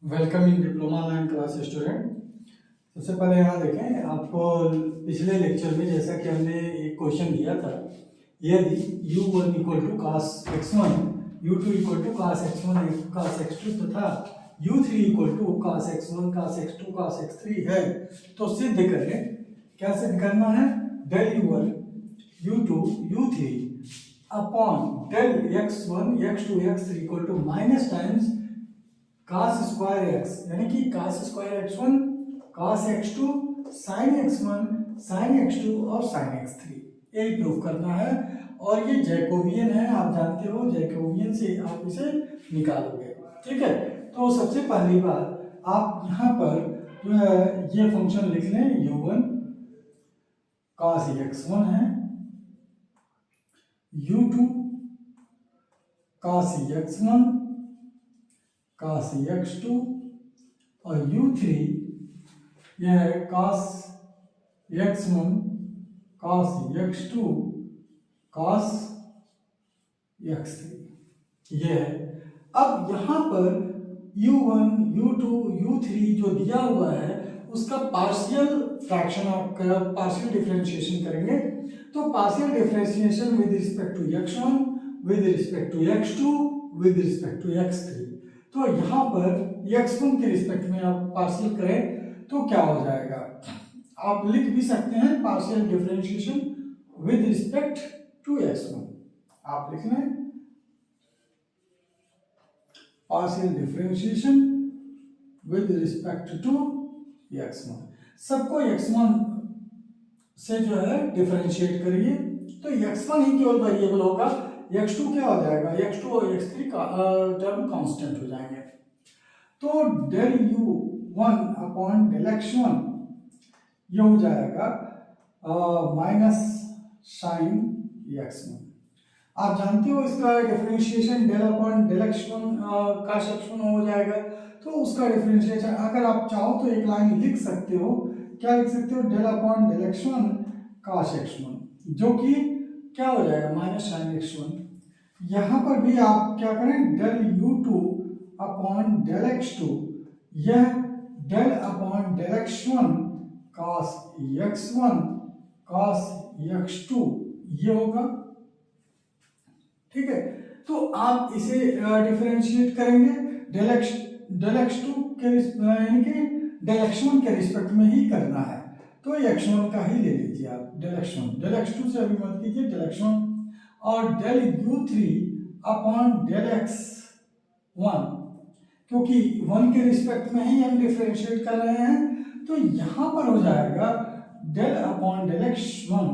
Welcome in diploma online class student. सबसे पहले यहाँ देखें, आपको पिछले लेक्चर में जैसा कि हमने एक क्वेश्चन दिया था, यदि u1 equal to cos x1, u2 equal to cos x1 cos x2 तथा u3 equal to cos x1 cos x2 cos x3 है, तो सिद्ध करें। क्या सिद्ध करना है? Del u1 u2 u3 upon del x1 x2 x3 equal to minus times cos square x, यानी कि cos square x1 cos x2 sin x1 sin x2 और sin x3, यही प्रूफ करना है। और ये जैकोबियन है, आप जानते हो, जैकोबियन से आप इसे निकालोगे। ठीक है, तो सबसे पहली बात आप यहाँ पर जो है ये फंक्शन लिख लें, u1 cos x1 है, u2 cos x1 cos x2 और u3 यह है cos x1 cos x2 cos x3, यह है। अब यहाँ पर u1 u2 u3 जो दिया हुआ है उसका पार्शियल फ्रैक्शन आप पार्शियल डिफरेंशिएशन करेंगे, तो partial differentiation with respect to x1 with respect to x2 with respect to x3। तो यहाँ पर x1 के रिस्पेक्ट में आप पार्शियल करें तो क्या हो जाएगा? आप लिख भी सकते हैं partial differentiation with respect to x1। आप लिख लें partial differentiation with respect to x1। सबको x1 से जो है डिफरेंशिएट करिए, तो x1 ही केवल वेरिएबल होगा, x2 क्या हो जाएगा? x2 और x3 का टर्म कांस्टेंट हो जाएंगे। तो del u1 upon del x1 ये हो जाएगा माइनस साइन x1। आप जानते हो इसका differentiation del upon del x1 काश x1 हो जाएगा, तो उसका डिफरेंशिएशन अगर आप चाहो तो एक लाइन लिख सकते हो। क्या लिख सकते हो? डेल अपॉन डेल x1 काश x1, जो कि क्या हो जाएगा? Minus sine x1। यहाँ पर भी आप क्या करें? Del u2 upon del x2, यह del upon del x1 cos x1 cos x2 ये होगा। ठीक है, तो आप इसे डिफरेंशिएट करेंगे डेल x2 के यानी कि डेल x1 के रिस्पेक्ट में ही करना है, तो x1 का ही ले लीजिए आप। डेल x2 से अभी मत कीजिए, डेल x1 और del u3 upon del x1, क्योंकि 1 के रिस्पेक्ट में ही हम डिफरेंशिएट कर रहे हैं, तो यहां पर हो जाएगा del upon del x1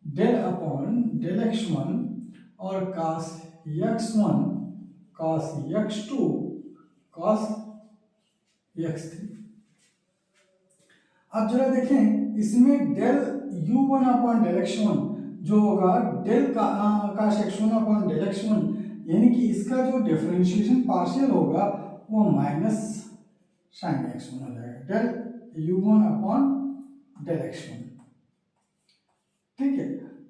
del upon del x1 और cos x1 cos x2 cos x3। अब जरा देखें, इसमें del u1 upon del x1 जो होगा डेल का cos x1 upon del x1, यानी कि इसका जो डिफरेंशिएशन पार्शियल होगा वो माइनस साइन x1 हो जाएगा, del u1 upon del x1। ठीक है,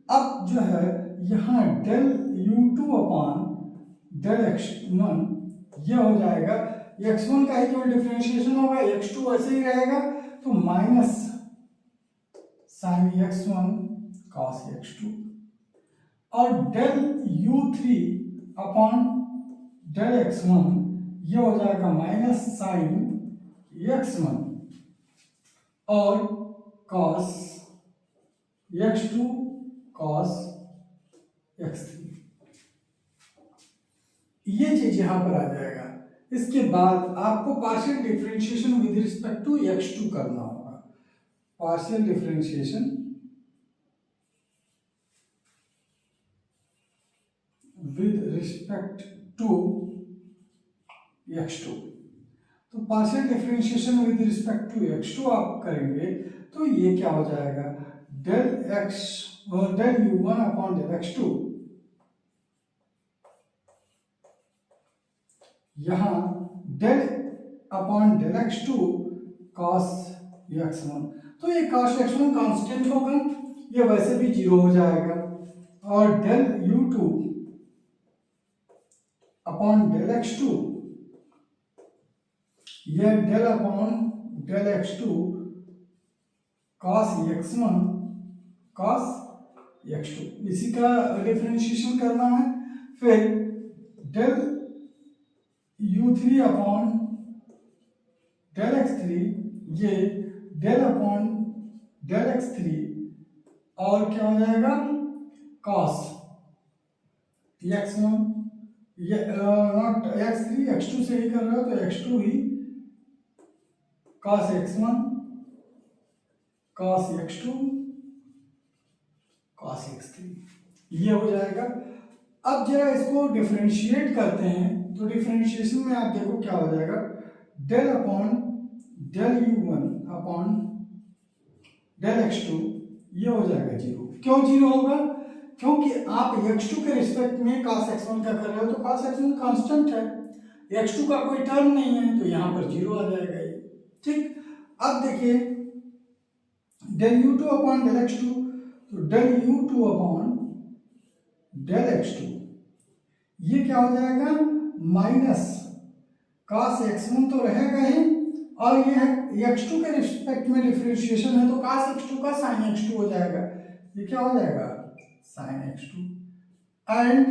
अब जो है यहाँ del u2 upon del x1 ये हो जाएगा, x1 का ही केवल डिफरेंशिएशन होगा, x2 ऐसे ही रहेगा, तो minus sine x1 cos x2 और del u3 upon del x1 ये हो जाएगा माइनस साइन x1 और cos x2 cos x3, ये चीज यहां पर आ जाएगा। इसके बाद आपको partial differentiation with respect to x2 करना होगा। Partial differentiation with respect to x2, तो partial differentiation with respect to x2 आप करेंगे तो ये क्या हो जाएगा? Del u1 upon del x2, यहां del upon del x2 cos x1, तो ये cos x1 कांस्टेंट होगा, ये वैसे भी 0 हो जाएगा, और del u2 upon del x2 यह del upon del x2 cos x1 cos x2, इसी का डिफरेंशिएशन करना है। फिर del u3 upon del x3, ये डेल अपॉन डेल x3 और क्या हो जाएगा cos x1, ये नॉट x3 x2 से ही कर रहे हो तो x2 ही cos x1 cos x2 cos x3, ये हो जाएगा। अब जरा इसको डिफरेंशिएट करते हैं तो डिफरेंशिएशन में आप देखो क्या हो जाएगा, del upon del u1 upon del x2, ये हो जाएगा जीरो। क्यों जीरो होगा? क्योंकि आप x2 के रिस्पेक्ट में cos x1 का कर रहे हो तो cos x1 कांस्टेंट है, x2 का कोई टर्म नहीं है तो यहाँ पर जीरो आ जाएगा ये। ठीक, अब देखिए del u2 upon del x2, तो del u2 upon del x2, ये क्या हो जाएगा माइनस cos x1 तो रहेगा ही, और ये x2 के रिस्पेक्ट में डिफरेंशिएशन है तो cos x2 का sin x2 हो जाएगा, ये क्या हो जाएगा sin x2, and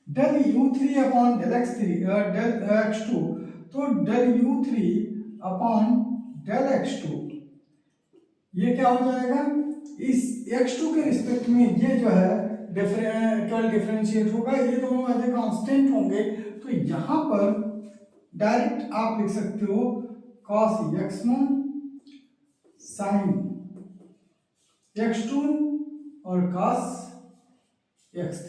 del u3 upon del x3 del x2, तो del u3 upon del x2, ये क्या हो जाएगा इस x2 के रिस्पेक्ट में ये जो है डिफरेंशिएट होगा, ये दोनों ऐसे कांस्टेंट होंगे तो यहाँ पर डायरेक्ट आप लिख सकते हो cos x1 sin x2 और cos x3।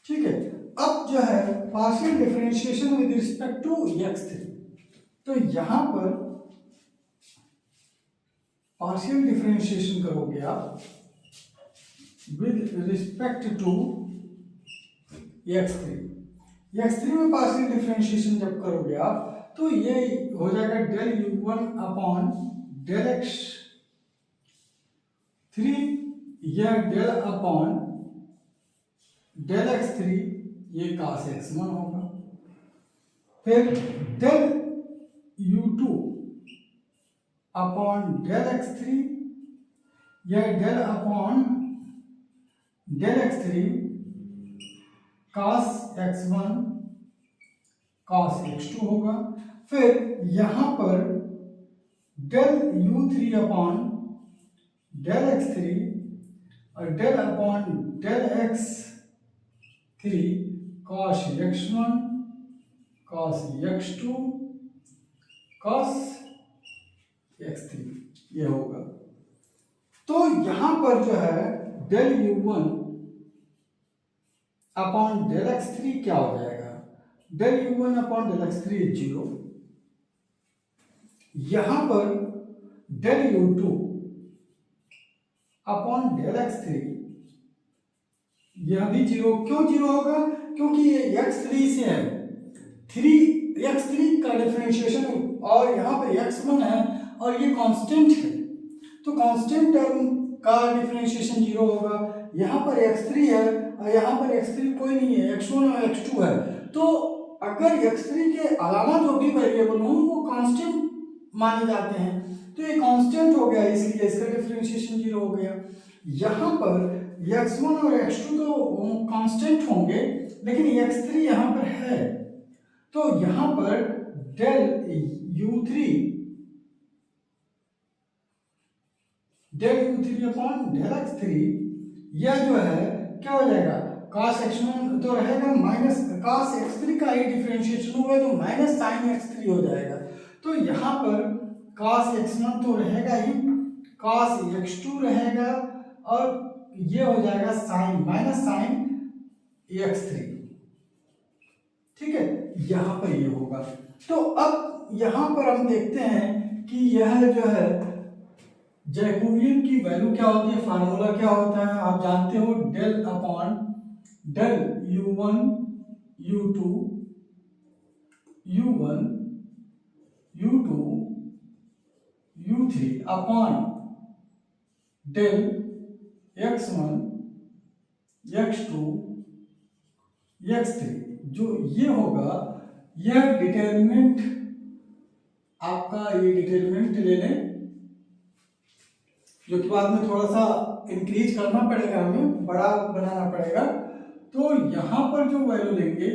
ठीक है, अब जो है partial differentiation with respect to x3, तो यहां पर पार्शियल डिफरेंशिएशन करोगे आप with respect to x3, x3 में पार्शियल डिफरेंशिएशन जब करोगे आप तो ये हो जाएगा del u1 upon del x3, यह डेल अपॉन डेल x3, ये cos x1 होगा। फिर del u2 upon del x3, यह del upon del x3 cos x1 cos x2 होगा। फिर यहां पर del u3 upon del x3 और del upon del x3 cos x1 cos x2 cos x3, ये होगा। तो यहां पर जो है del u1 upon del x3 क्या हो जाएगा, del u1 upon del x3 zero, यहां पर del u2 upon del x3 यह भी जीरो। क्यों जीरो होगा? क्योंकि ये x3 से है, x3 का डिफरेंशिएशन और यहाँ पर x1 है और ये कांस्टेंट है तो कांस्टेंट टर्म का डिफरेंशिएशन जीरो होगा। यहाँ पर x3 है और यहाँ पर x3 कोई नहीं है, x1 और x2 है, तो अगर x3 के अलावा जो भी वेरिएबल हो वो कांस्टेंट माने जाते हैं, तो ये कांस्टेंट हो गया इसलिए इसका डिफरेंशिएशन जीरो हो गया। यहाँ पर x1 और x2 तो कांस्टेंट होंगे लेकिन x3 यहाँ पर है, तो यहाँ पर del u3 upon del x3, यह जो है क्या हो जाएगा cos x1 तो रहेगा माइनस cos x3 का ही डिफरेंशिएशन होगा तो माइनस sin x3 हो जाएगा। तो यहाँ पर cos x1 तो रहेगा ही, cos x2 रहेगा और ये हो जाएगा sin माइनस sin x3। ठीक है, यहाँ पर ये होगा। तो अब यहाँ पर हम देखते हैं कि यह जो है जैकोबियन की वैल्यू क्या होती है, फार्मूला क्या होता है आप जानते हो, del upon del u1 u2 u1 u2 u3 upon del x1 x2 x3, जो ये होगा यह डिटर्मिनेंट आपका ये डिटरमिनेंट ले लें, जो कि बाद में थोड़ा सा इंक्रीज करना पड़ेगा, हमें बड़ा बनाना पड़ेगा। तो यहाँ पर जो वैल्यू लेंगे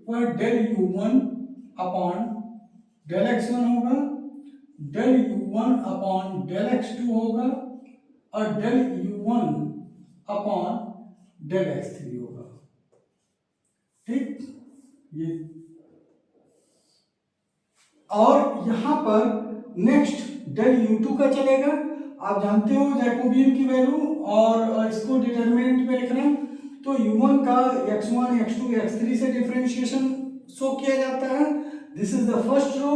वह del u1 upon del x1 होगा, del u1 upon del x2 होगा और del u1 upon del x3 होगा। ठीक, ये और यहां पर नेक्स्ट डेल u2 का चलेगा। आप जानते हो जैकोबियन की वैल्यू और इसको डिटरमिनेंट में लिखना, तो u1 का x1 x2 x3 से डिफरेंशिएशन शो किया जाता है। This is the first row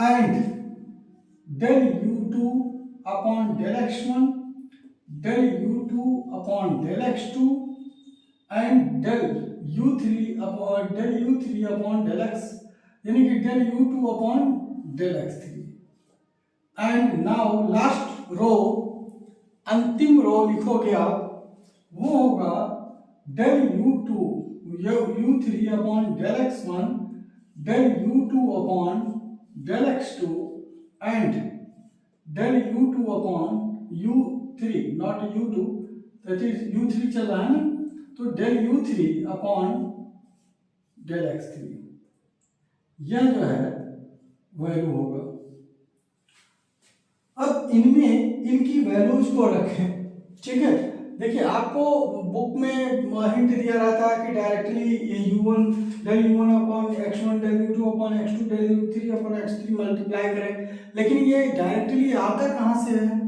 and del u2 upon del x1, del u2 upon del x2 and del u3 upon del x, यानी कि del u2 upon del x3। And now last row, अंतिम row लिखोगे आप, वो होगा del u3 upon del x1, del u2 upon del x2 and del u2 upon u3, not u2, that is u3 चल रहा है ना, तो del u3 upon del x3, यह जो है वैल्यू होगा। अब इनमें इनकी वैल्यूज को रखें, ठीक है। देखिए आपको बुक में हिंट दिया रहता है कि डायरेक्टली ये u1 del u1 upon x1 del u2 upon x2 del u3 upon x3 multiply करें, लेकिन ये डायरेक्टली आता कहाँ से है,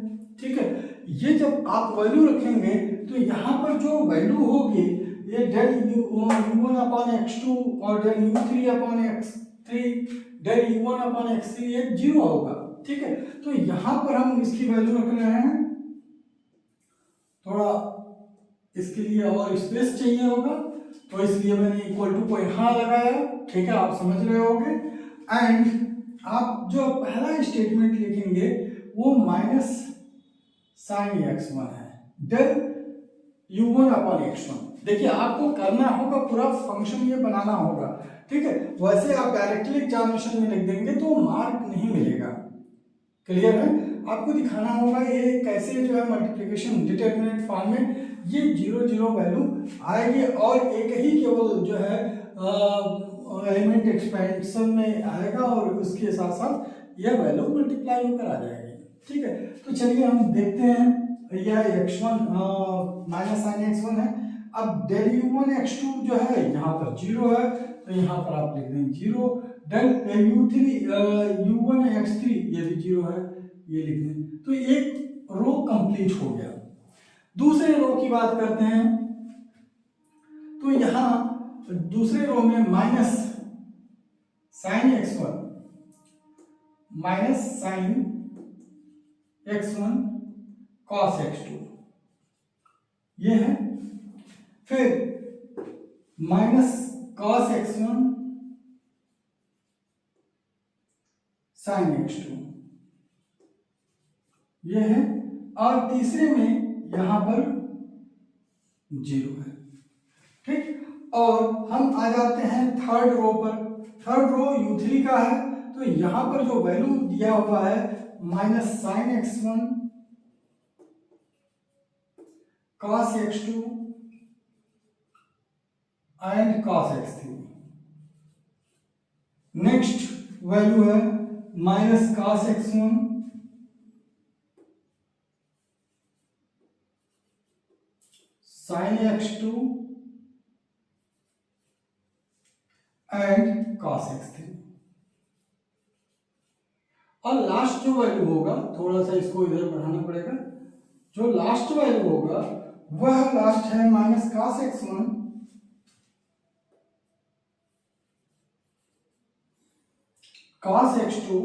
ठीक है। ये जब आप वैल्यू रखेंगे तो यहाँ पर जो वैल्यू होगी ये डेल u1 अपॉन x2 और del u3 upon x3 del u1 upon x3 ये 0 होगा, ठीक है। तो यहाँ पर हम इसकी वैल्यू रख रहे हैं, थोड़ा इसके लिए और स्पेस चाहिए होगा, तो इसलिए मैंने इक्वल टू को यहाँ लगाया, ठीक है, आप समझ रहे होंगे। एंड आप जो पहला स्टेटमेंट लिखेंगे वो माइनस साइन x1 है, डेल u1 अपॉन x1। देखिए आपको करना होगा, पूरा फंक्शन ये बनाना होगा, ठीक है। वैसे आप डायरेक्टली एग्जामिनेशन में लिख देंगे तो मार्क नहीं मिलेगा, क्लियर है। आपको दिखाना होगा ये कैसे जो है मल्टीप्लिकेशन डिटरमिनेंट फॉर्म में ये 0 0 वैल्यू आएगी और एक ही केवल जो है एलिमेंट एक्सपेंशन में आएगा और उसके साथ साथ यह वैल्यू मल्टीप्लाई होकर आ जाएगी, ठीक है। तो चलिए हम देखते हैं, यह x1 माइनस साइन x1 है। अब डेल u1 x2 जो है यहाँ पर 0 है, तो यहाँ पर आप लिख दें 0, डेल u1 x3 ये भी 0 है, ये लिख दें। तो एक रो कंप्लीट हो गया। दूसरे रो की बात करते हैं, तो यहाँ दूसरे रो में minus sine x1 minus sine x1 cos x2 ये है, फिर minus cos x1 sine x2 ये है, और तीसरे में यहां पर 0 है, ठीक। और हम आ जाते हैं थर्ड रो पर। थर्ड रो u3 का है, तो यहां पर जो वैल्यू दिया हुआ है minus sine x1 cos x2 and cos x3। Next value है minus cos x1 sin x2 and cos x3। और लास्ट जो वैल्यू होगा, थोड़ा सा इसको इधर बढ़ाना पड़ेगा, जो लास्ट वैल्यू होगा वह लास्ट है minus cos x1 cos x2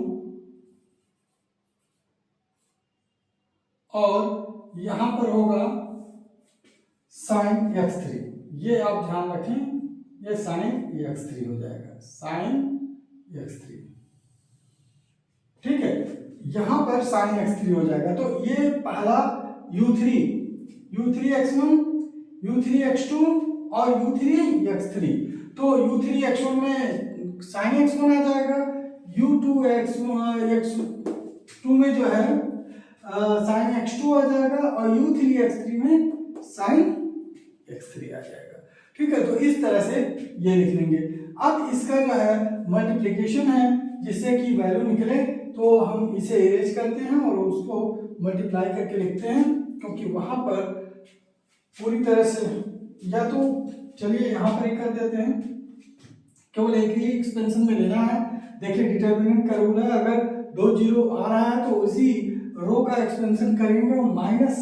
और यहां पर होगा साइन x3। ये आप ध्यान रखें, ये साइन x3 हो जाएगा, साइन x3, ठीक है। यहां पर साइन x3 हो जाएगा, तो ये पहला u3x1 u3x2 और u3x3। तो u3x1 में साइन x1 आ जाएगा, x2 में जो है sin x2 आ जाएगा और u3 x3 में sin x3 आ जाएगा। ठीक है, तो इस तरह से ये लिख लेंगे। अब इसका जो है मल्टीप्लिकेशन है, जिससे कि वैल्यू निकले, तो हम इसे इरेज करते हैं और उसको मल्टीप्लाई करके लिखते हैं, क्योंकि वहां पर पूरी तरह से, या तो चलिए यहाँ पर ही कर देते हैं, केवल एक ही एक्सपेंशन में लेना है। देखिए डिटर्मिनेंट का रूल है, अगर 2 जीरो आ रहा है तो उसी रो का एक्सपेंशन करेंगे और माइनस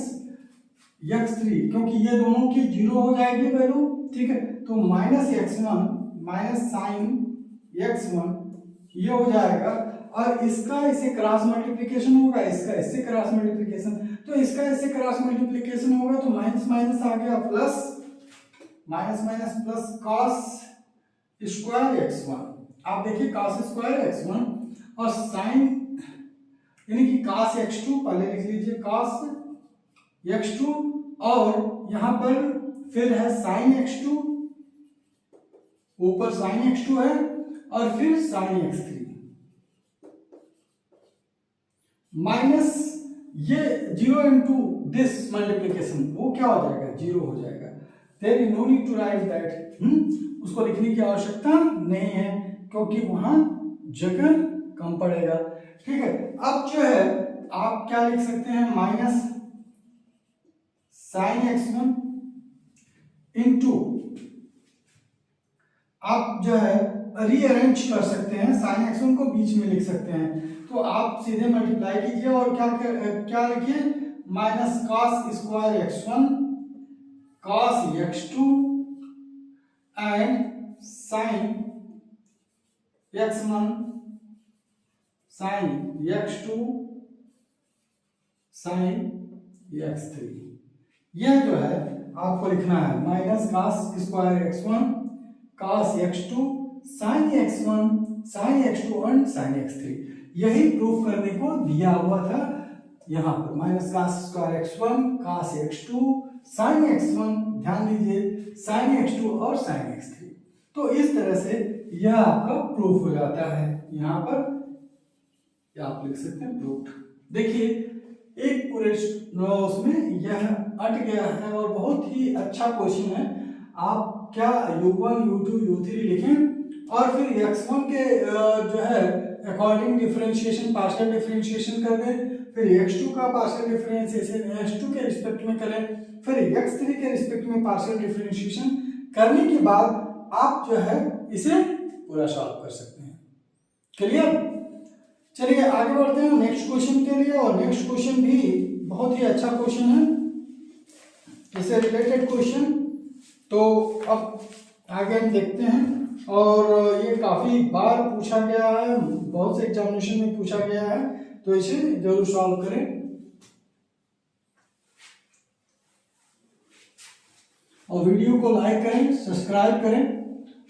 x3, क्योंकि ये दोनों की जीरो हो जाएगी वैल्यू। ठीक है, तो minus x1 minus sine x1 ये हो जाएगा, और इसका इसे क्रॉस मल्टीप्लिकेशन होगा, इसका इससे क्रॉस मल्टीप्लिकेशन, तो इसका इससे क्रॉस मल्टीप्लिकेशन होगा, तो माइनस माइनस आ गया plus, minus minus plus cos square x1। आप देखिए cos स्क्वायर x1 और साइन यानी कि cos x2, पहले लिख लीजिए cos x2, और यहां पर फिर है sin x2, ऊपर sin x2 है और फिर sin x3 माइनस ये 0 इंटू दिस मल्टीप्लीकेशन, वो क्या हो जाएगा, 0 हो जाएगा। There is no need to write that, उसको लिखने की आवश्यकता नहीं है, क्योंकि वहां जगह कम पड़ेगा। ठीक है, अब जो है आप क्या लिख सकते हैं, माइनस साइन x1 इंटू, आप जो है रीअरेंज कर सकते हैं, साइन x1 को बीच में लिख सकते हैं, तो आप सीधे मल्टीप्लाई कीजिए और क्या लिखिए, minus cos square x1 cos x2 and sine x1 sine x2 sine x3। यह जो है आपको लिखना है minus cos square x1 cos x2 sin x1 sin x2 and sin x3। यही प्रूफ करने को दिया हुआ था यहाँ पर, minus cos square x1 cos x2 sin x1, ध्यान दीजिए sin x2 और sin x3। तो इस तरह से यह आपका प्रूफ हो जाता है, यहाँ पर या आप लिख सकते हैं प्रूफ। देखिए एक पूरे उसमें यह अट गया है और बहुत ही अच्छा क्वेश्चन है। आप क्या u1 u2 u3 लिखें और फिर x1 के जो है अकॉर्डिंग डिफरेंशिएशन पार्शियल डिफरेंशिएशन कर दें, फिर x2 का पार्शियल डिफरेंशिएशन x2 के रिस्पेक्ट में करें, फिर x3 के रिस्पेक्ट में पार्शियल डिफरेंशिएशन करने के बाद आप जो है इसे पूरा सॉल्व कर सकते हैं। क्लियर? चलिए आगे बढ़ते हैं नेक्स्ट क्वेश्चन के लिए, और नेक्स्ट क्वेश्चन भी बहुत ही अच्छा क्वेश्चन है, इससे रिलेटेड क्वेश्चन। तो अब आगे हम देखते हैं, और ये काफी बार पूछा गया है, बहुत से एग्जामिनेशन में पूछा गया है, तो इसे जरूर सॉल्व करें। और वीडियो को लाइक करें, सब्सक्राइब करें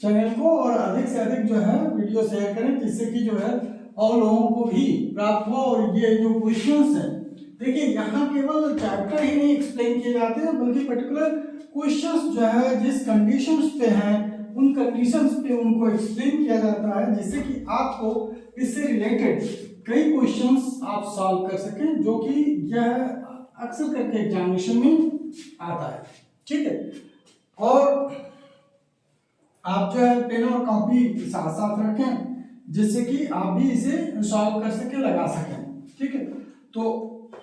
चैनल को, और अधिक से अधिक जो है वीडियो शेयर करें, जिससे कि जो है और लोगों को भी प्राप्त हो। और ये जो क्वेश्चंस हैं, देखिए यहाँ केवल चैप्टर ही नहीं एक्सप्लेन किए जाते हैं, बल्कि पर्टिकुलर क्वेश्चंस जो है जिस कंडीशंस पे हैं उन कंडीशंस पे उनको एक्सप्लेन किया जाता है, जिससे कि आपको इससे रिलेटेड कई क्वेश्चंस आप सॉल्व कर सकें, जो कि यह अक्सर करके एग्जामिनेशन में आता है। ठीक है, और आप जो है पेन और कॉपी साथ साथ रखें, जिससे कि आप भी इसे सॉल्व कर सके, लगा सकें। ठीक है, तो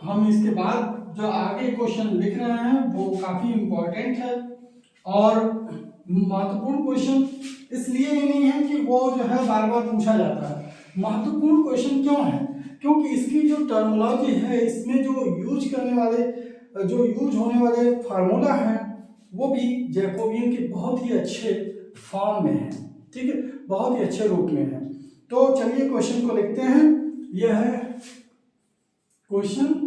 हम इसके बाद जो आगे क्वेश्चन लिख रहे हैं वो काफी इंपॉर्टेंट है और महत्वपूर्ण क्वेश्चन इसलिए ही नहीं है कि वो जो है बार बार पूछा जाता है। महत्वपूर्ण क्वेश्चन क्यों है? क्योंकि इसकी जो टर्मिनोलॉजी है, इसमें जो यूज होने वाले फार्मूला हैं, वो भी जैकोबियन के बहुत ही अच्छे फॉर्म में है। ठीक है, बहुत ही अच्छे रूप में है। तो चलिए क्वेश्चन को लिखते हैं। यह है क्वेश्चन,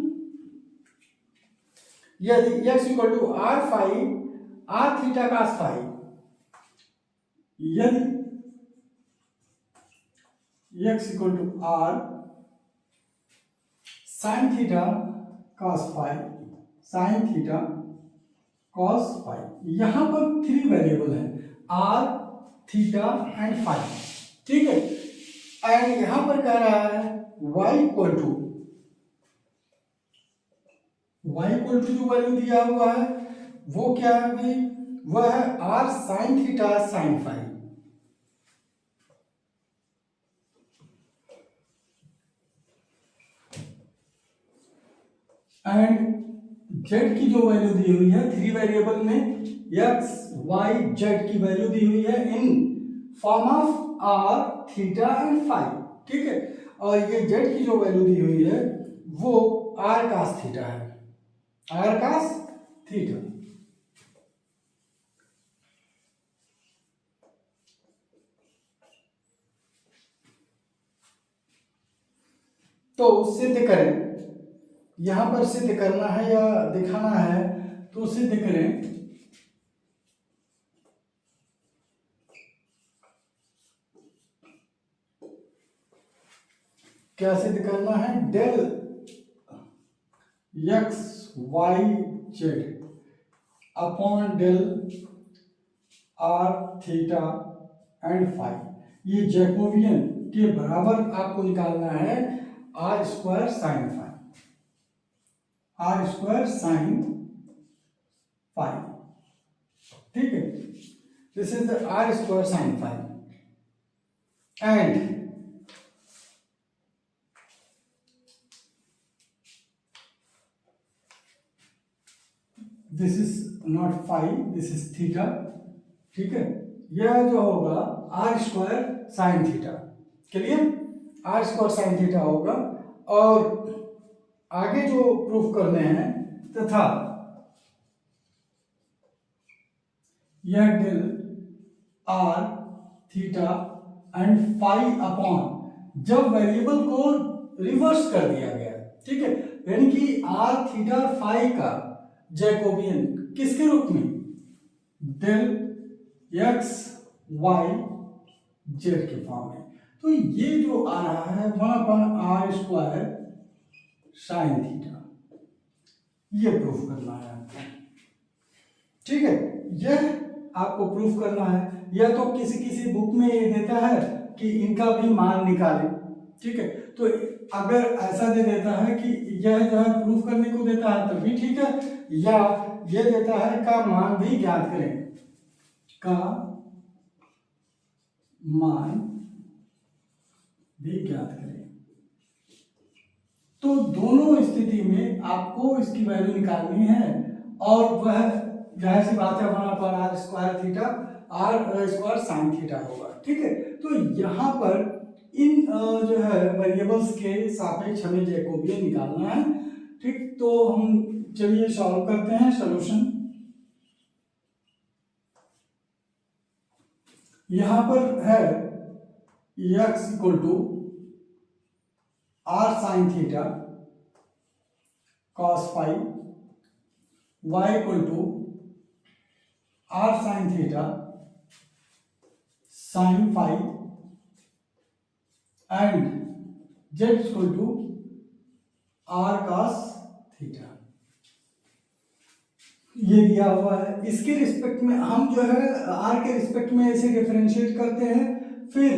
यदि x equal to r phi r theta cos phi, यदि x equal to r sin theta cos phi, sin theta cos phi, यहां पर 3 वेरिएबल है r थीटा एंड फाई। ठीक है, एंड यहां पर कह रहा है y इक्वल टू जो वैल्यू दिया हुआ है वो क्या है भाई, वह है r sin theta sin phi. And z की जो वैल्यू दी हुई है थ्री वेरिएबल में x y z की वैल्यू दी हुई है in form of r theta and phi, ठीक है। और ये z की जो वैल्यू दी हुई है वो r cos थीटा है, r cos थीटा। तो सिद्ध करें, यहां पर सिद्ध करना है या दिखाना है, तो सिद्ध करें। क्या सिद्ध करना है, del x y z upon del are theta and phi ये जैकोबियन के बराबर आपको निकालना है r square sine phi, r square sine phi, ठीक है। This is the r square sine phi and this is not phi, this is theta, ठीक है। यह जो होगा r square sine theta, clear, r square sine theta होगा। और आगे जो प्रूफ करने हैं तथा यह del are theta and phi upon जब वेरिएबल को रिवर्स कर दिया गया, ठीक है, यानी कि आर थीटा और फाई का जैकोबियन किसके रूप में, डेल एक्स वाई जेड के फॉर्म में। तो ये जो आ रहा है 1/r स्क्वायर साइन थीटा, ये प्रूफ करना है आपको, ठीक है। यह आपको प्रूफ करना है, या तो किसी किसी बुक में ये देता है कि इनका भी मान निकालें, ठीक है। तो अगर ऐसा दे देता है कि यह जो है प्रूफ करने को देता है तभी ठीक है, या ये देता है का मान भी ज्ञात करें, का मान भी ज्ञात करें। तो दोनों स्थिति में आपको इसकी वैल्यू निकालनी है, और वह जाहिर सी बात है 1/r square theta r square sine theta होगा, ठीक है। तो यहाँ पर इन जो है वेरिएबल्स के सापेक्ष हमें जैकोबियन निकालना है, ठीक। तो हम चलिए सॉल्व करते हैं। सॉल्यूशन यहां पर है x equal to r sine theta cos phi, y equal to r sine theta sine phi and z equal to r cos theta, ये दिया हुआ है। इसके रिस्पेक्ट में हम जो है आर के रिस्पेक्ट में ऐसे डिफरेंशिएट करते हैं, फिर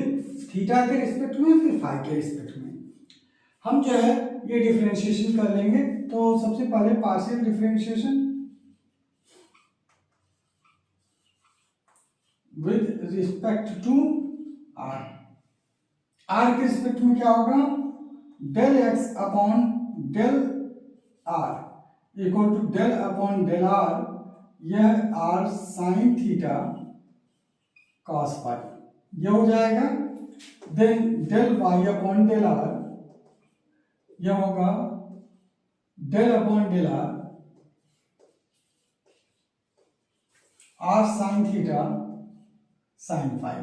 थीटा के रिस्पेक्ट में, फिर फाई के रिस्पेक्ट में हम जो है ये डिफरेंशिएशन कर लेंगे। तो सबसे पहले partial differentiation with respect to r, r के रिस्पेक्ट में क्या होगा, del x upon del r equal to del upon del r, यह r sine theta cos phi, यह हो जाएगा। Then del y upon del r, यह होगा del upon del r sine theta sine phi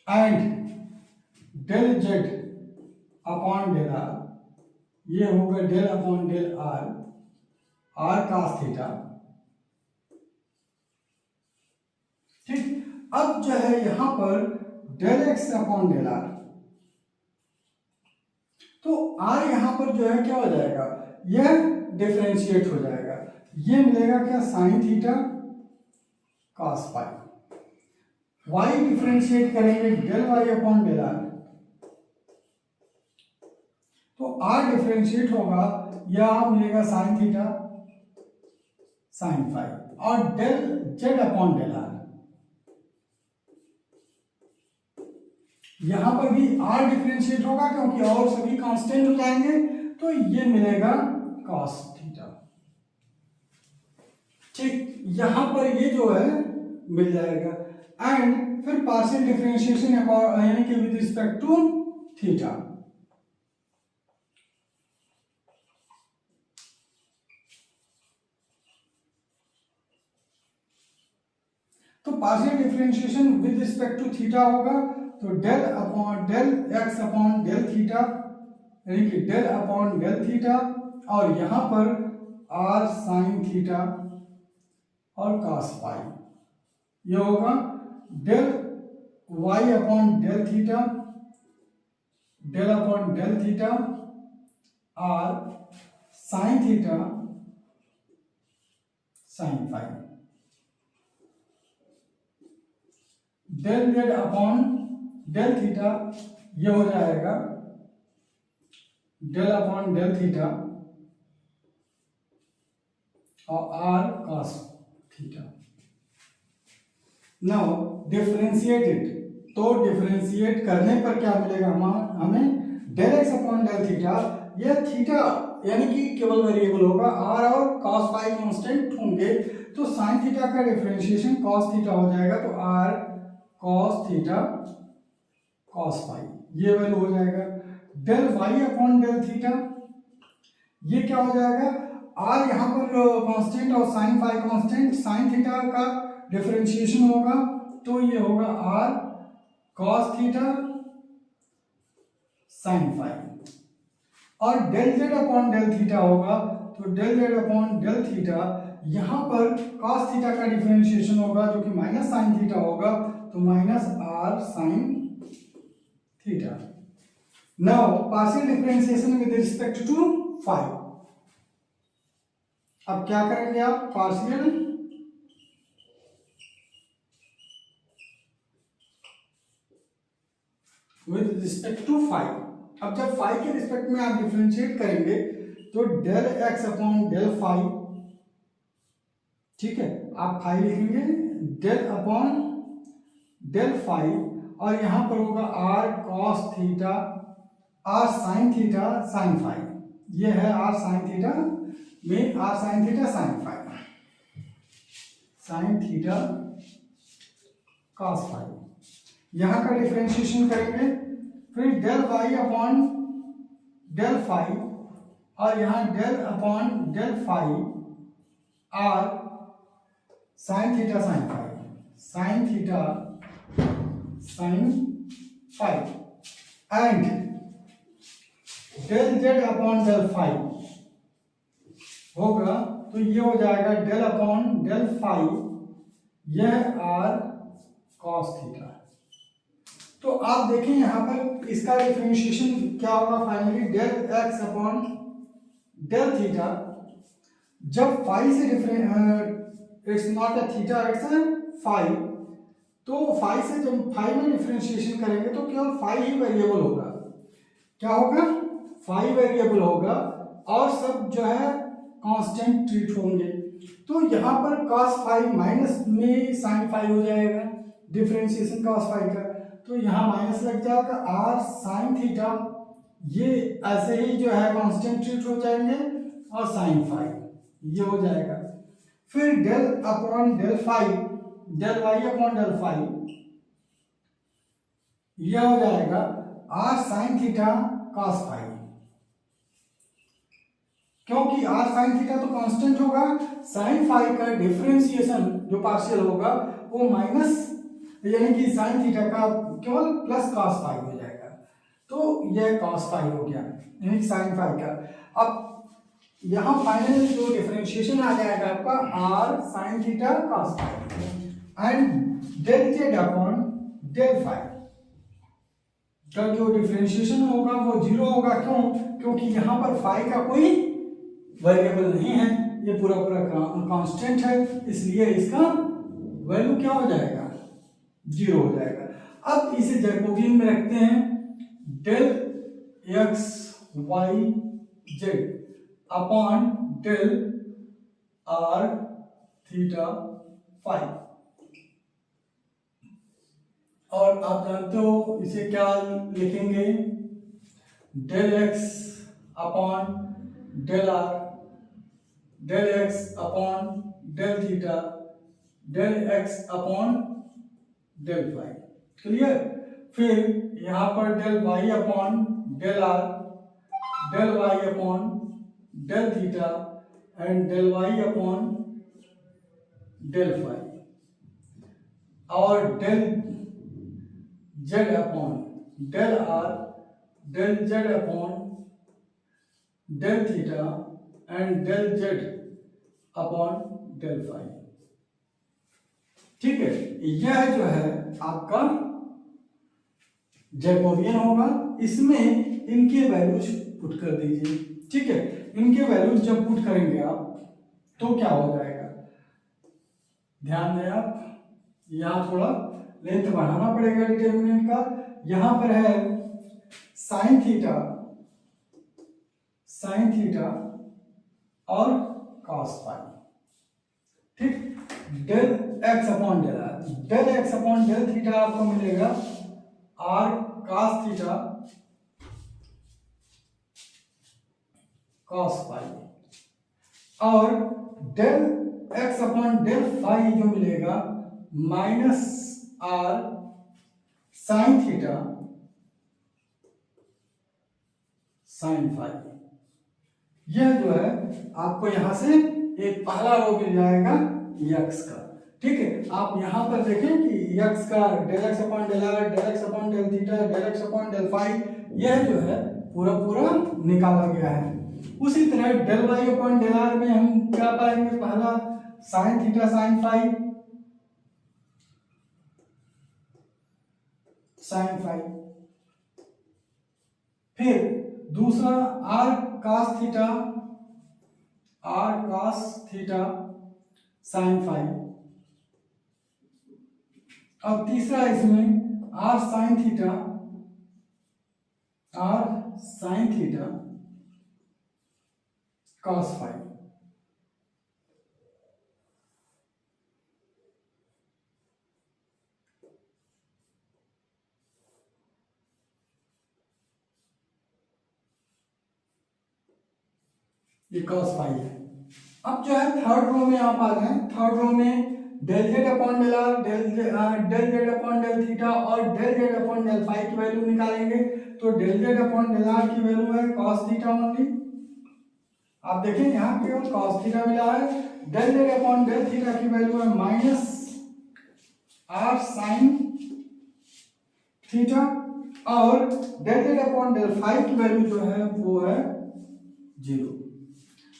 and del z upon del r, ये होगा del upon del r r cos theta, ठीक। अब जो है यहां पर del x upon del r, तो आर यहां पर जो है क्या हो जाएगा, यह डिफरेंशिएट हो जाएगा, ये मिलेगा क्या, sine theta cos phi. Y differentiate करेंगे del y upon del r, तो आर डिफरेंशिएट होगा, यह मिलेगा साइन थीटा साइन फाइव, और del z upon del r, यहां पर भी आर डिफरेंशिएट होगा क्योंकि और सभी कांस्टेंट हो जाएंगे, तो ये मिलेगा कॉस थीटा। ठीक, यहां पर ये जो है मिल जाएगा, एंड फिर पार्शियल डिफरेंशिएशन यानी कि विद रिस्पेक्ट टू थीटा। तो partial differentiation with respect to theta होगा, तो del upon del x upon del theta, यानी कि डेल अपॉन डेल थीटा, और यहां पर आर साइन थीटा और कॉस फाई, ये होगा del y upon del theta, del upon del theta, r sine theta sine phi, del z upon del theta, ये हो जाएगा डेल अपॉन डेल थीटा और r cos theta. Now differentiate it, तो differentiate करने पर क्या मिलेगा हमें del x upon del theta, यह थीटा यानी कि केवल वेरिएबल होगा, आर और कॉस फाई कांस्टेंट होंगे, तो साइन थीटा का डिफरेंशिएशन कॉस थीटा हो जाएगा, तो r cos theta cos phi, ये वैल्यू हो जाएगा। Del y upon del theta, ये क्या हो जाएगा, आर यहाँ पर कांस्टेंट और sine phi constant, sine theta का डिफरेंशिएशन होगा, तो ये होगा r cos theta sine phi, और del z upon del theta होगा, तो del z upon del theta, यहां पर cos थीटा का डिफरेंशिएशन होगा जो कि माइनस साइन थीटा होगा, तो minus r sine theta. Now partial differentiation with respect to phi, अब क्या करेंगे आप, partial with respect to phi. अब जब फाई के रिस्पेक्ट में आप डिफरेंशिएट करेंगे तो del x upon del phi, ठीक है, आप फाई लिखेंगे डेल अपॉन डेल फाई, और यहां पर होगा r cos theta r sine theta sine phi, ये है आर साइन थीटा में r sine theta sine phi, sine theta cos phi, यहां का डिफरेंशिएशन करेंगे, फिर del y upon del phi, और यहां del upon del phi r sine theta sine phi, sine theta sine phi, and del z upon del phi होगा, तो ये हो जाएगा डेल अपॉन डेल फाई, यह आर कॉस थीटा। तो आप देखें यहां पर इसका डिफरेंशिएशन क्या होगा finally, del x upon del theta, जब फाई से it's not a theta it's a phi, तो फाई से जब फाई में डिफरेंशिएशन करेंगे तो केवल फाई ही वेरिएबल होगा, क्या होगा, फाई वेरिएबल होगा, और सब जो है कांस्टेंट ट्रीट होंगे, तो यहाँ पर cos फाई माइनस में साइन फाई हो जाएगा, डिफरेंशिएशन cos फाई का, तो यहाँ माइनस लग जाएगा, आर साइन थीटा, ये ऐसे ही जो है कांस्टेंट ट्रीट हो जाएंगे, और साइन फाई ये हो जाएगा, फिर del upon del phi, del y upon del phi, यह हो जाएगा r sine theta cos phi, क्योंकि आर साइन थीटा तो कांस्टेंट होगा, साइन फाई का डिफरेंशिएशन जो पार्शियल होगा वो माइनस यानी कि साइन थीटा का केवल प्लस कॉस फाई हो जाएगा, तो यह कॉस फाई हो गया यानी कि साइन फाई का। अब यहाँ फाइनल जो डिफरेंशिएशन आ जाएगा आपका r sine theta cos phi and del z upon del phi का जो डिफरेंशिएशन होगा वो जीरो होगा, क्यों, क्योंकि यहाँ पर फाई का कोई वेरिएबल नहीं है, ये पूरा पूरा कांस्टेंट है, इसलिए इसका वैल्यू क्या हो जाएगा, जीरो हो जाएगा। अब इसे जैकोबियन में रखते हैं, del x y z upon del are theta phi. और आप जानते हो इसे क्या लिखेंगे, del x upon del r, del x upon del theta, del x upon del phi. Clear. फिर यहां पर del y upon del r, del y upon del theta and del y upon del phi, और del z upon del r, del z upon del theta and del z upon del phi. ठीक है, यह जो है आपका Jacobian होगा। इसमें इनके वैल्यूज पुट कर दीजिए। ठीक है, इनके वैल्यूज जब पुट करेंगे आप तो क्या हो जाएगा, ध्यान दें आप, यहां थोड़ा लेंथ बढ़ाना पड़ेगा डिटर्मिनेंट का। यहां पर है साइन थीटा, साइन थीटा और कॉस फाई। ठीक, del x upon del r, del x upon del theta आपको मिलेगा r cos theta cos phi, और del x upon del phi जो मिलेगा minus r sine theta sine phi. यह जो है आपको यहां से एक पहला रो मिल जाएगा यक्स का। ठीक है, आप यहां पर देखें कि यक्स का del x upon del r, del x upon del theta, del x upon del phi, यह जो है पूरा पूरा निकाला गया है। उसी तरह del y upon del r में हम क्या पाएंगे, पहला sine theta sine phi, sine phi, फिर दूसरा r cos theta, r cos theta sine phi, और तीसरा इसमें r sine theta, r sine theta cos phi. ये cos फाई है। अब जो है थर्ड रो में आप आ जाए, थर्ड रो में del z upon del r, del z upon del theta और del z upon del phi की वैल्यू निकालेंगे। तो del z upon del r की वैल्यू है cos थीटा ओनली, आप देखें यहाँ केवल cos थीटा मिला है। Del z upon del theta की वैल्यू है माइनस आर साइन थीटा, और del z upon del phi की वैल्यू जो है वो है 0।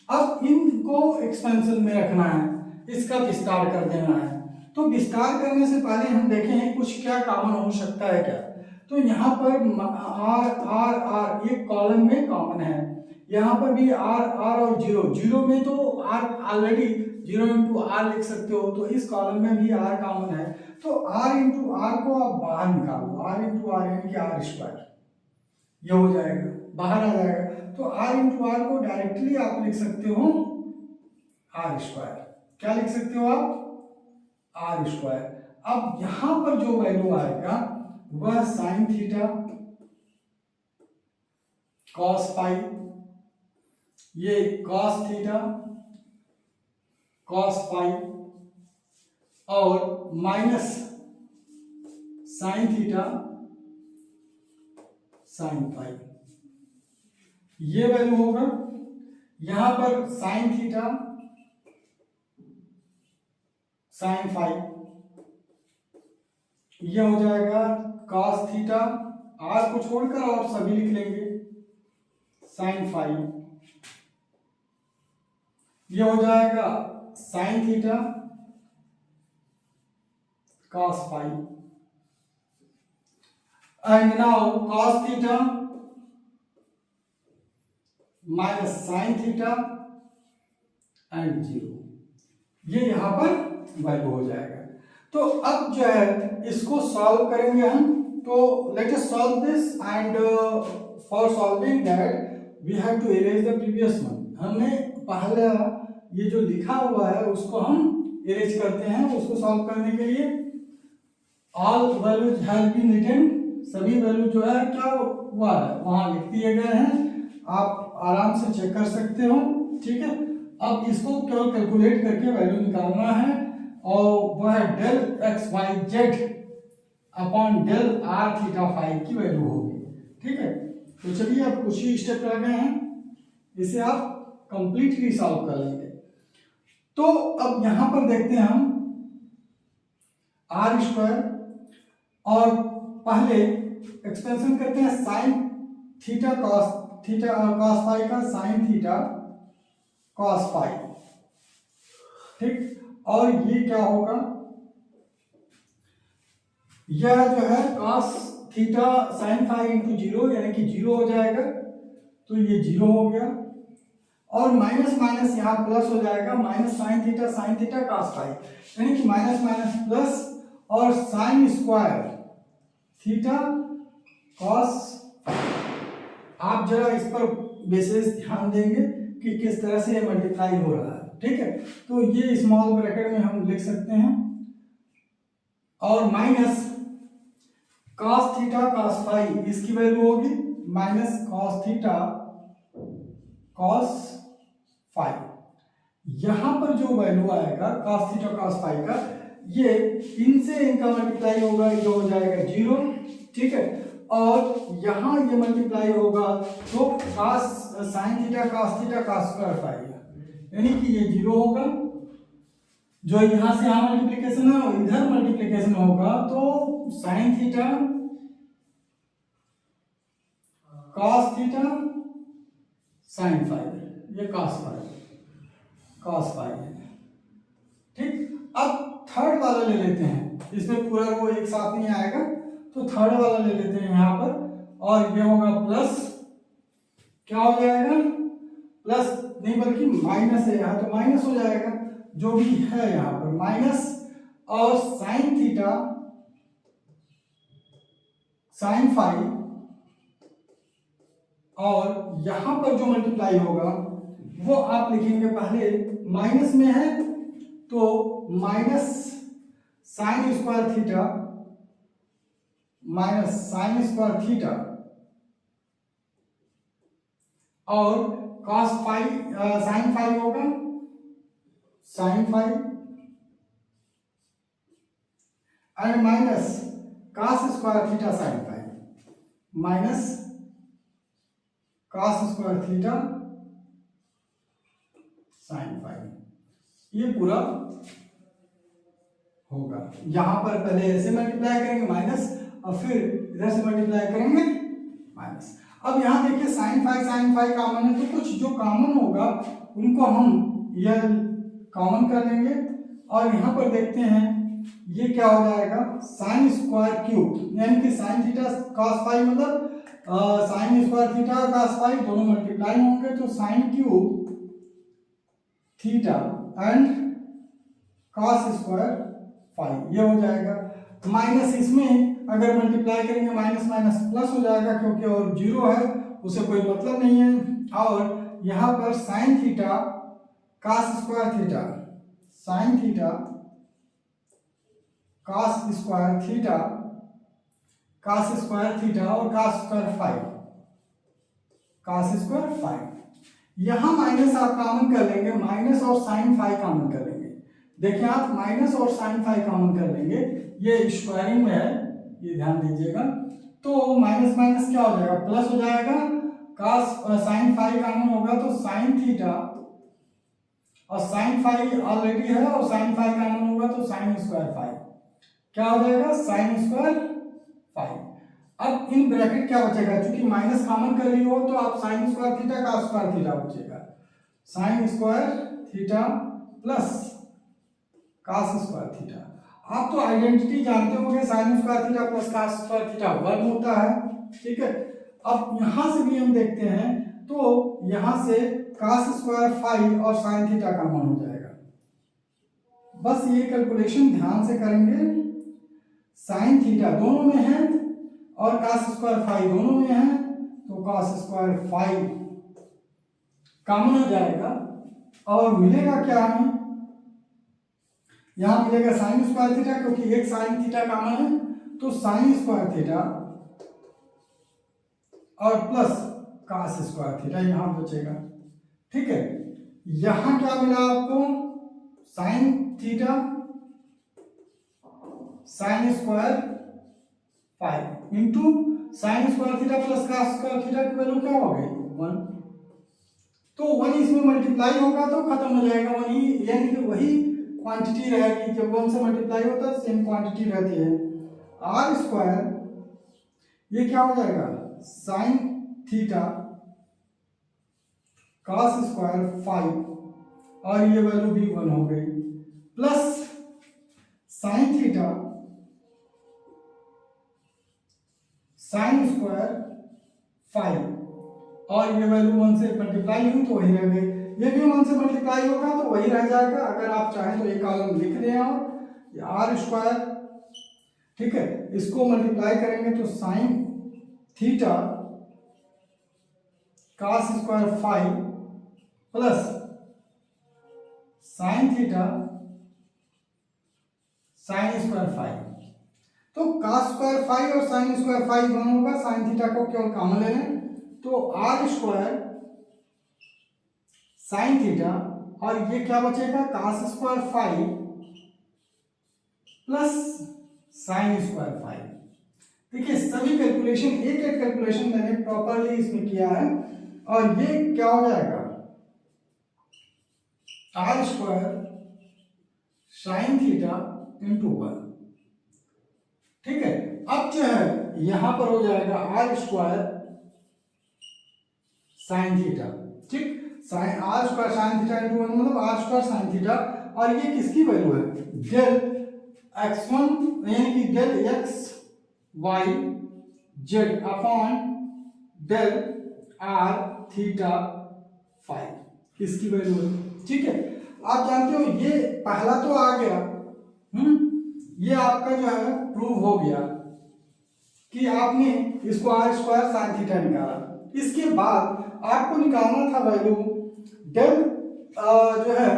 अब इनको एक्सपेंशन में रखना है, इसका विस्तार कर देना है। तो विस्तार करने से पहले हम देखें कुछ क्या कॉमन हो सकता है क्या। तो यहाँ पर आर आर आर एक कॉलम में कॉमन है, यहाँ पर भी आर आर और जीरो, जीरो में तो आर ऑलरेडी 0 इंटू आर लिख सकते हो, तो इस कॉलम में भी आर कॉमन है। तो आर इंटू आर को आप बाहर निकालो, आर इंटू आर यानी कि आर स्क्वायर, ये हो जाएगा, बाहर आ जाएगा। तो आर इंटू आर को डायरेक्टली आप लिख सकते हो आर स्क्वायर। क्या लिख सकते हो आप, आर स्क्वायर। अब यहां पर जो वैल्यू आएगा वह साइन थीटा कॉस फाई, ये कॉस थीटा कॉस फाई और minus sine theta sine phi, ये वैल्यू होगा। यहां पर साइन थीटा साइन फाई, ये हो जाएगा cos थीटा, आर को छोड़कर और सभी लिख लेंगे, साइन फाई, ये हो जाएगा sine theta cos phi, and now cos theta minus sine theta and 0, ये यहां पर वैल्यू हो जाएगा। तो अब जो है इसको सॉल्व करेंगे हम। तो let us solve this and for solving that we have to erase the previous one. हमें पहला ये जो लिखा हुआ है उसको हम इरेज करते हैं। उसको सॉल्व करने के लिए all values have been written, सभी वैल्यू जो है क्या हुआ है वहां लिख दिए गए हैं, आप आराम से चेक कर सकते हो। ठीक है, अब इसको केवल कैलकुलेट करके वैल्यू निकालना है और वह है del x y z upon del are theta phi की वैल्यू होगी। ठीक है, तो चलिए अब कुछ ही स्टेप रह गए हैं, इसे आप कंप्लीटली सॉल्व कर लेंगे। तो अब यहां पर देखते हैं हम आर स्क्वायर और पहले एक्सपेंशन करते हैं साइन थीटा कॉस फाई का, साइन थीटा कॉस फाई। ठीक, और ये क्या होगा, यह जो है cos theta sine phi into zero यानी कि जीरो हो जाएगा, तो ये जीरो हो गया और माइनस माइनस यहाँ प्लस हो जाएगा, minus sine theta cos phi यानी कि माइनस माइनस प्लस और साइन स्क्वायर थीटा कॉस। आप जरा इस पर विशेष ध्यान देंगे कि किस तरह से ये मल्टीप्लाई हो रहा है। ठीक है, तो ये स्मॉल ब्रैकेट में हम लिख सकते हैं और minus cos theta cos phi, इसकी वैल्यू होगी minus cos theta cos phi. यहां पर जो वैल्यू आएगा कॉस थीटा कॉस फाई का, ये इनसे इनका मल्टीप्लाई होगा, ये हो जाएगा जीरो। ठीक है, और यहां ये मल्टीप्लाई होगा तो cos sine theta cos square phi यानी कि ये जीरो होगा। जो यहां से यहां मल्टीप्लिकेशन है और इधर मल्टीप्लिकेशन होगा तो sine theta cos theta sine phi, ये कॉस फाई है। ठीक, अब थर्ड वाला ले लेते हैं, इसमें पूरा वो एक साथ नहीं आएगा, तो थर्ड वाला ले लेते हैं यहाँ पर और ये होगा प्लस, क्या हो जाएगा प्लस नहीं बल्कि माइनस है यहाँ, तो माइनस हो जाएगा जो भी है यहाँ पर माइनस और साइन थीटा साइन फाई और यहां पर जो मल्टीप्लाई होगा वो आप लिखेंगे, पहले माइनस में है तो minus sine square theta minus sine square theta और कॉस फाई साइन फाई होगा sine phi and minus cos square theta sine phi minus cos square theta sine phi, ये पूरा होगा। यहां पर पहले ऐसे मल्टीप्लाई करेंगे माइनस और फिर इधर से मल्टीप्लाई करेंगे माइनस। अब यहां देखिए साइन फाई कॉमन है, तो कुछ जो कॉमन होगा उनको हम यह कॉमन कर लेंगे और यहां पर देखते हैं ये क्या हो जाएगा साइन स्क्वायर क्यूब यानी कि साइन थीटा कॉस फाई मतलब sine square theta cos phi दोनों मल्टीप्लाई होंगे, तो sine cube theta and cos square phi ये हो जाएगा। माइनस इसमें अगर मल्टीप्लाई करेंगे माइनस माइनस प्लस हो जाएगा क्योंकि और जीरो है उसे कोई मतलब नहीं है। और यहां पर sign theta cos square theta sine theta cos square theta और कॉस स्क्वायर फाई यहां माइनस आप कॉमन कर लेंगे, माइनस और साइन फाई कॉमन कर लेंगे। देखिए आप माइनस और साइन फाई कॉमन कर लेंगे, ये स्क्वायरिंग में है ये ध्यान दीजिएगा, तो माइनस माइनस क्या हो जाएगा प्लस हो जाएगा, कॉस साइन फाई कॉमन होगा तो साइन थीटा और साइन फाई ऑलरेडी है और साइन फाई कॉमन होगा तो साइन स्क्वायर फाई क्या हो जाएगा साइन स्क्वायर फाई। अब इन ब्रैकेट क्या बचेगा, क्योंकि माइनस कॉमन कर ली हो तो आप sine square theta cos square theta बचेगा, sine square theta plus cos square theta. आप तो आइडेंटिटी जानते होंगे sine square theta plus cos square theta 1 होता है। ठीक है, अब यहां से भी हम देखते हैं तो यहां से कॉस स्क्वायर फाई और साइन थीटा कॉमन हो जाएगा। बस ये कैलकुलेशन ध्यान से करेंगे, साइन थीटा दोनों में है और cos स्क्वायर फाई दोनों में है, तो cos स्क्वायर फाई कॉमन हो जाएगा और मिलेगा क्या हमें, यहां मिलेगा साइन स्क्वायर थीटा, क्योंकि एक साइन थीटा कॉमन है, तो साइन स्क्वायर थीटा और प्लस cos स्क्वायर थीटा यहां बचेगा। ठीक है, यहां क्या मिला आपको, sign theta sine square five into sine square theta plus cos square theta की वैल्यू क्या हो गई 1, तो 1 इसमें मल्टीप्लाई होगा तो खत्म हो जाएगा 1 ही, यानी कि वही क्वांटिटी रहेगी, जब 1 से मल्टीप्लाई होता है सेम क्वांटिटी रहती है। आर स्क्वायर ये क्या हो जाएगा, sine theta cos square five और ये वैल्यू भी 1 हो गई, plus sign theta sine square five और ये वैल्यू 1 से मल्टीप्लाई हुई तो वही रह गई, ये भी 1 से मल्टीप्लाई होगा तो वही रह जाएगा। अगर आप चाहें तो एक कॉलम लिख दें और आर स्क्वायर, ठीक है, इसको मल्टीप्लाई करेंगे तो sine theta cos square five plus sign theta sine square five, तो cos स्क्वायर फाइव और साइन स्क्वायर फाइव वन होगा, साइन थीटा को केवल कॉमन ले लें तो आर स्क्वायर साइन थीटा और ये क्या बचेगा cos square five plus sine square five. देखिए सभी कैलकुलेशन एक एक कैलकुलेशन मैंने प्रॉपरली इसमें किया है और ये क्या हो जाएगा R square sine theta into 1। ठीक है, अब जो है यहां पर हो जाएगा आर स्क्वायर साइन थीटा, ठीक, sine R square sine theta into 1 मतलब आर स्क्वायर साइन थीटा, और ये किसकी वैल्यू है, डेल x1 यानी कि del x y z upon del are theta five इसकी वैल्यू है। ठीक है, आप जानते हो ये पहला तो आ गया, ये आपका जो है प्रूव हो गया कि आपने इसको आर स्क्वायर साइन थीटा निकाला। इसके बाद आपको निकालना था वैल्यू डेल जो है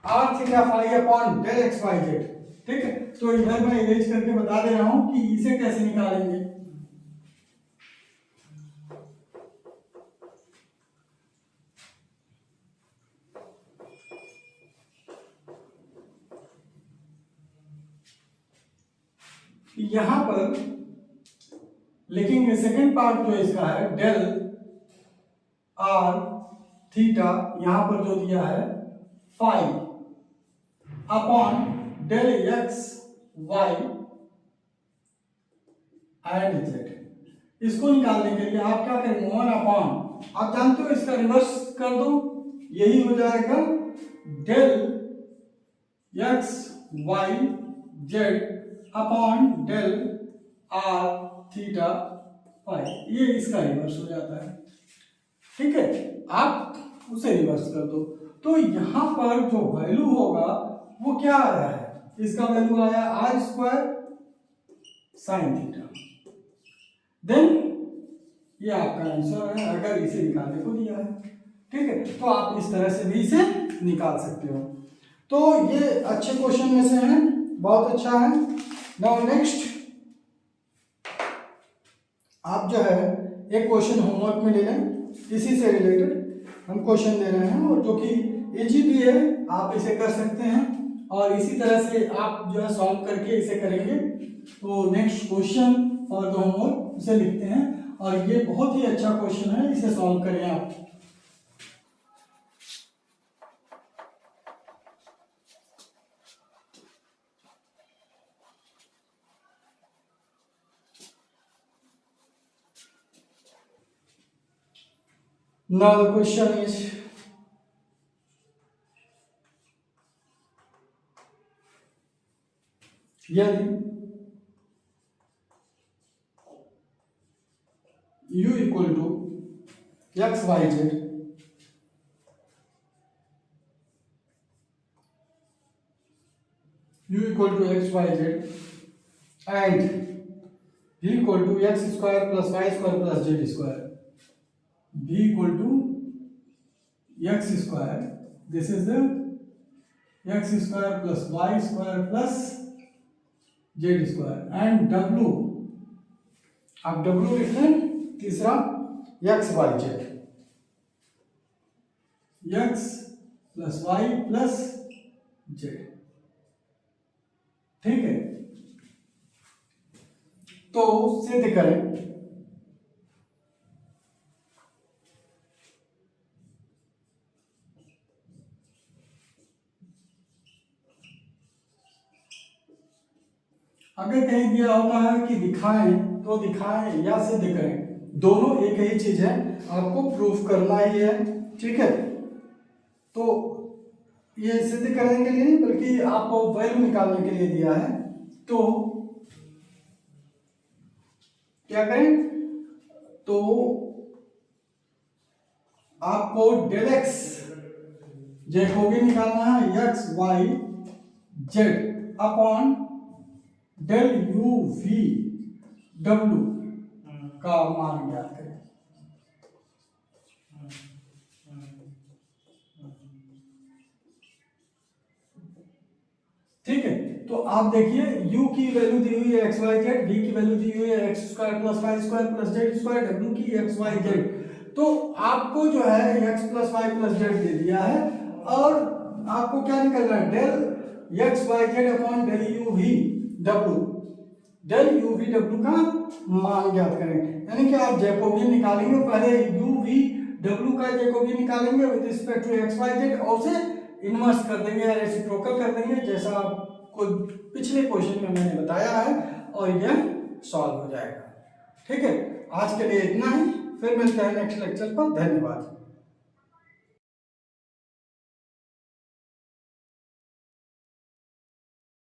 R theta five upon del x y z. ठीक है, तो इधर मैं इरेज करके बता दे रहा हूं कि इसे कैसे निकालेंगे। यहां पर लिखेंगे सेकेंड पार्ट जो इसका है डेल आर थीटा, यहां पर जो दिया है five upon del x y and z. इसको निकालने के लिए आप क्या करेंगे 1 अपॉन, आप जानते हो इसका रिवर्स कर दो, यही हो जाएगा del x y z upon del are theta five, ये इसका रिवर्स हो जाता है। ठीक है, आप उसे रिवर्स कर दो, तो यहां पर जो वैल्यू होगा वो क्या आया है, इसका वैल्यू आया R square sine theta, then ये आपका आंसर है अगर इसे निकालने को दिया है। ठीक है, तो आप इस तरह से भी इसे निकाल सकते हो। तो ये अच्छे क्वेश्चन में से है, बहुत अच्छा है। नाउ नेक्स्ट आप जो है एक क्वेश्चन होमवर्क में ले लें, इसी से रिलेटेड हम क्वेश्चन दे रहे हैं और जो कि इजी भी है, आप इसे कर सकते हैं और इसी तरह से आप जो है सॉल्व करके इसे करेंगे। तो next question for the homework इसे लिखते हैं और ये बहुत ही अच्छा क्वेश्चन है, इसे सॉल्व करें आप। Now the question is, यदि u equal to x y z u equal to x y z and v equal to x square plus y square plus z square, v equal to x square, this is the x square plus y square plus z square and w, आप w लिख लें तीसरा x y z, x plus y plus z, ठीक है। तो सिद्ध करें, अगर कहीं दिया होता है कि दिखाएं तो दिखाएं या सिद्ध करें, दोनों एक ही चीज है, आपको प्रूफ करना ही है, ठीक है। तो ये सिद्ध करने के लिए नहीं बल्कि आपको वैल्यू निकालने के लिए दिया है, तो क्या करें, तो आपको डेल एक्स जैकोबी निकालना है x y z upon del u v डब्ल्यू का मान ज्ञात करें। ठीक है, तो आप देखिए u की वैल्यू दी हुई है एक्स वाई जेड, v की वैल्यू दी हुई है x square plus y square plus z square, w की एक्स वाई जेड, तो आपको जो है x plus y plus z दे दिया है और आपको क्या निकलना है, del x y z upon del u v डब्ल्यू, डेल यू वी डब्ल्यू का मान ज्ञात करें। यानी कि आप जैकोबियन निकालेंगे, पहले यू वी डब्ल्यू का जैकोबियन निकालेंगे with respect to x y z और उसे इन्वर्स कर देंगे या रेसिप्रोकल कर देंगे, जैसा आपको पिछले क्वेश्चन में मैंने बताया है, और यह सॉल्व हो जाएगा। ठीक है, आज के लिए इतना ही, फिर मिलते हैं नेक्स्ट लेक्चर पर। धन्यवाद।